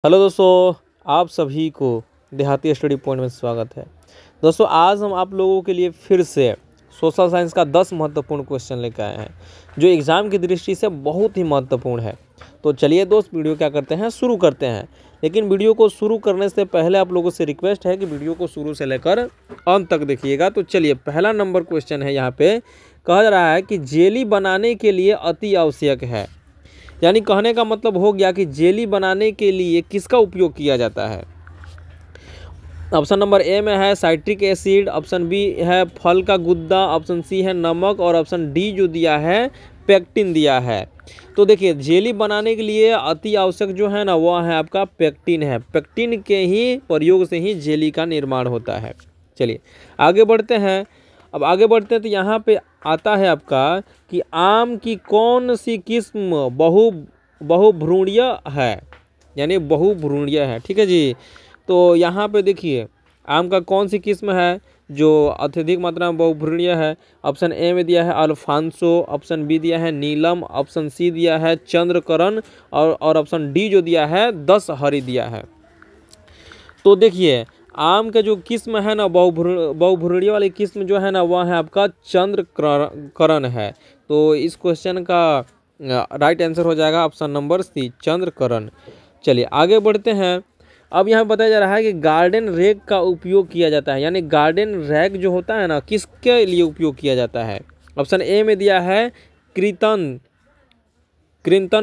Hello दोस्तों, आप सभी को देहाती स्टडी पॉइंट में स्वागत है। दोस्तों, आज हम आप लोगों के लिए फिर से सोशल साइंस का 10 महत्वपूर्ण क्वेश्चन लेकर आए हैं जो एग्ज़ाम की दृष्टि से बहुत ही महत्वपूर्ण है। तो चलिए दोस्त, वीडियो क्या करते हैं, शुरू करते हैं। लेकिन वीडियो को शुरू करने से पहले आप लोगों से रिक्वेस्ट है कि वीडियो को शुरू से लेकर अंत तक देखिएगा। तो चलिए, पहला नंबर क्वेश्चन है। यहाँ पे कहा जा रहा है कि जेली बनाने के लिए अति आवश्यक है। यानी कहने का मतलब हो गया कि जेली बनाने के लिए किसका उपयोग किया जाता है। ऑप्शन नंबर ए में है साइट्रिक एसिड, ऑप्शन बी है फल का गुद्दा, ऑप्शन सी है नमक और ऑप्शन डी जो दिया है पेक्टिन दिया है। तो देखिए, जेली बनाने के लिए अति आवश्यक जो है ना, वह है आपका पेक्टिन है। पेक्टिन के ही प्रयोग से ही जेली का निर्माण होता है। चलिए आगे बढ़ते हैं। अब आगे बढ़ते हैं तो यहाँ पे आता है आपका कि आम की कौन सी किस्म बहुभ्रूणीय है, यानी बहुभ्रूणीय है। ठीक है जी। तो यहाँ पे देखिए, आम का कौन सी किस्म है जो अत्यधिक मात्रा में बहुभ्रूणीय है। ऑप्शन ए में दिया है अल्फांसो, ऑप्शन बी दिया है नीलम, ऑप्शन सी दिया है चंद्रकरण और ऑप्शन डी जो दिया है दशहरी दिया है। तो देखिए, आम का जो किस्म है ना, बहुभ्रूणीय वाली किस्म जो है ना, वह है आपका चंद्रकरण है। तो इस क्वेश्चन का राइट आंसर हो जाएगा ऑप्शन नंबर सी, चंद्रकरण। चलिए आगे बढ़ते हैं। अब यहाँ बताया जा रहा है कि गार्डन रैक का उपयोग किया जाता है। यानी गार्डन रैक जो होता है ना, किसके लिए उपयोग किया जाता है। ऑप्शन ए में दिया है कृंतन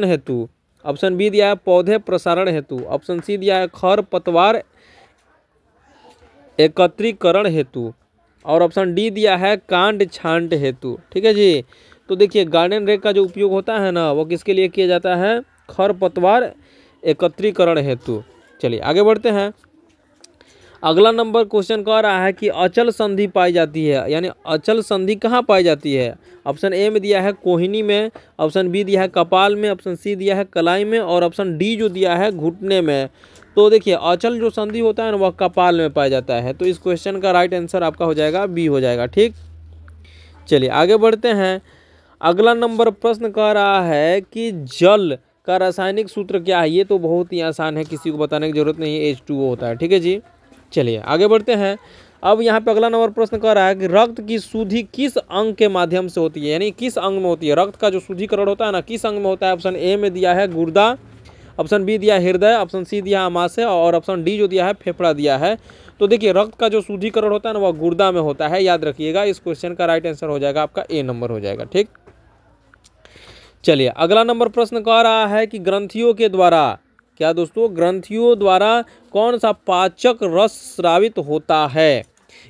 हेतु, ऑप्शन बी दिया है पौधे प्रसारण हेतु, ऑप्शन सी दिया है खरपतवार एकत्रीकरण हेतु और ऑप्शन डी दिया है कांड छांट हेतु। ठीक है जी। तो देखिए, गार्डन रैक का जो उपयोग होता है ना, वो किसके लिए किया जाता है, खरपतवार एकत्रीकरण हेतु। चलिए आगे बढ़ते हैं। अगला नंबर क्वेश्चन कह रहा है कि अचल संधि पाई जाती है। यानी अचल संधि कहाँ पाई जाती है। ऑप्शन ए में दिया है कोहिनी में, ऑप्शन बी दिया है कपाल में, ऑप्शन सी दिया है कलाई में और ऑप्शन डी जो दिया है घुटने में। तो देखिए, अचल जो संधि होता है ना, वह कपाल में पाया जाता है। तो इस क्वेश्चन का राइट आंसर आपका हो जाएगा बी हो जाएगा। ठीक, चलिए आगे बढ़ते हैं। अगला नंबर प्रश्न कह रहा है कि जल का रासायनिक सूत्र क्या है। ये तो बहुत ही आसान है, किसी को बताने की जरूरत नहीं है, H2O होता है। ठीक है जी। चलिए आगे बढ़ते हैं। अब यहाँ पे अगला नंबर प्रश्न कह रहा है कि रक्त की शुद्धि किस अंग के माध्यम से होती है। यानी किस अंग में होती है, रक्त का जो शुद्धिकरण होता है ना, किस अंग में होता है। ऑप्शन ए में दिया है गुर्दा, ऑप्शन बी दिया है हृदय, ऑप्शन सी दिया है आमाशय और ऑप्शन डी जो दिया है फेफड़ा दिया है। तो देखिए, रक्त का जो शुद्धिकरण होता है ना, वह गुर्दा में होता है। याद रखिएगा, इस क्वेश्चन का राइट आंसर हो जाएगा आपका ए नंबर हो जाएगा। ठीक, चलिए अगला नंबर प्रश्न कह रहा है कि ग्रंथियों के द्वारा, क्या दोस्तों, ग्रंथियों द्वारा कौन सा पाचक रस स्रावित होता है।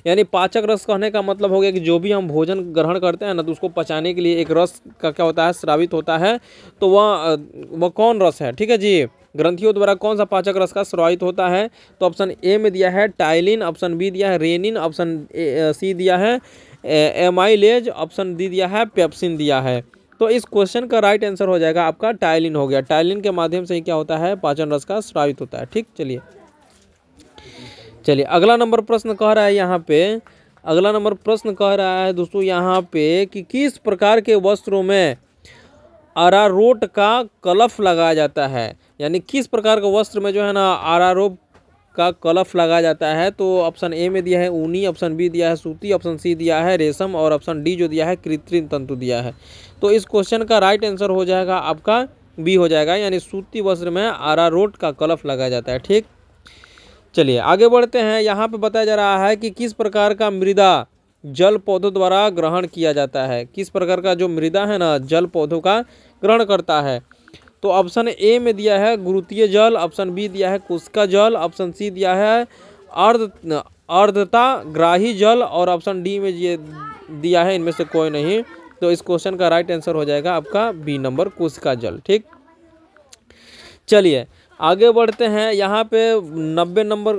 यानी पाचक रस कहने का मतलब हो गया कि जो भी हम भोजन ग्रहण करते हैं ना, तो उसको पचाने के लिए एक रस का क्या होता है, स्रावित होता है। तो वह कौन रस है। ठीक है जी। ग्रंथियों द्वारा कौन सा पाचक रस का स्रावित होता है। तो ऑप्शन ए में दिया है टाइलिन, ऑप्शन बी दिया है रेनिन, ऑप्शन सी दिया है एमाइलेज, ऑप्शन डी दिया है पेप्सिन दिया है। तो इस क्वेश्चन का राइट आंसर हो जाएगा आपका टाइलिन हो गया। टाइलिन के माध्यम से ही क्या होता है, पाचन रस का स्रावित होता है। ठीक, चलिए अगला नंबर प्रश्न कह रहा है यहाँ पे, अगला नंबर प्रश्न कह रहा है दोस्तों यहाँ पे कि किस प्रकार के वस्त्रों में अरारोट का कलफ लगाया जाता है। यानी किस प्रकार के वस्त्र में जो है ना, अरारोट का कलफ लगाया जाता है। तो ऑप्शन ए में दिया है ऊनी, ऑप्शन बी दिया है सूती, ऑप्शन सी दिया है रेशम और ऑप्शन डी जो दिया है कृत्रिम तंतु दिया है। तो इस क्वेश्चन का राइट आंसर हो जाएगा आपका बी हो जाएगा, यानी सूती वस्त्र में अरारोट का कलफ लगाया जाता है। ठीक, चलिए आगे बढ़ते हैं। यहाँ पे बताया जा रहा है कि किस प्रकार का मृदा जल पौधों द्वारा ग्रहण किया जाता है। किस प्रकार का जो मृदा है ना, जल पौधों का ग्रहण करता है। तो ऑप्शन ए में दिया है गुरुत्वीय जल, ऑप्शन बी दिया है कुस्का जल, ऑप्शन सी दिया है अर्धता ग्राही जल और ऑप्शन डी में ये दिया है इनमें से कोई नहीं। तो इस क्वेश्चन का राइट आंसर हो जाएगा आपका बी नंबर कुस्का जल। ठीक, चलिए आगे बढ़ते हैं। यहाँ पे 90 नंबर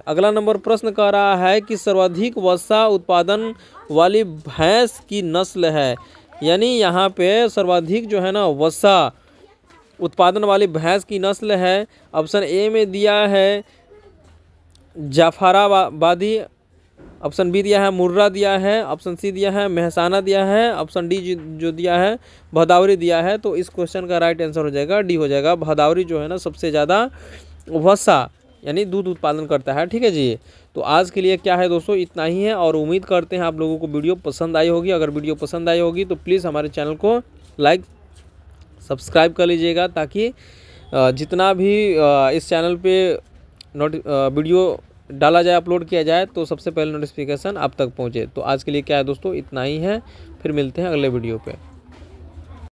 अगला नंबर प्रश्न कह रहा है कि सर्वाधिक वसा उत्पादन वाली भैंस की नस्ल है। यानी यहाँ पे सर्वाधिक जो है ना, वसा उत्पादन वाली भैंस की नस्ल है। ऑप्शन ए में दिया है जाफराबादी, ऑप्शन बी दिया है मुर्रा दिया है, ऑप्शन सी दिया है मेहसाना दिया है, ऑप्शन डी जो दिया है भदावरी दिया है। तो इस क्वेश्चन का राइट आंसर हो जाएगा डी हो जाएगा। भदावरी जो है ना, सबसे ज़्यादा वसा यानी दूध उत्पादन करता है। ठीक है जी। तो आज के लिए क्या है दोस्तों, इतना ही है और उम्मीद करते हैं आप लोगों को वीडियो पसंद आई होगी। अगर वीडियो पसंद आई होगी तो प्लीज़ हमारे चैनल को लाइक सब्सक्राइब कर लीजिएगा, ताकि जितना भी इस चैनल पे वीडियो डाला जाए, अपलोड किया जाए, तो सबसे पहले नोटिफिकेशन आप तक पहुँचे। तो आज के लिए क्या है दोस्तों, इतना ही है। फिर मिलते हैं अगले वीडियो पे।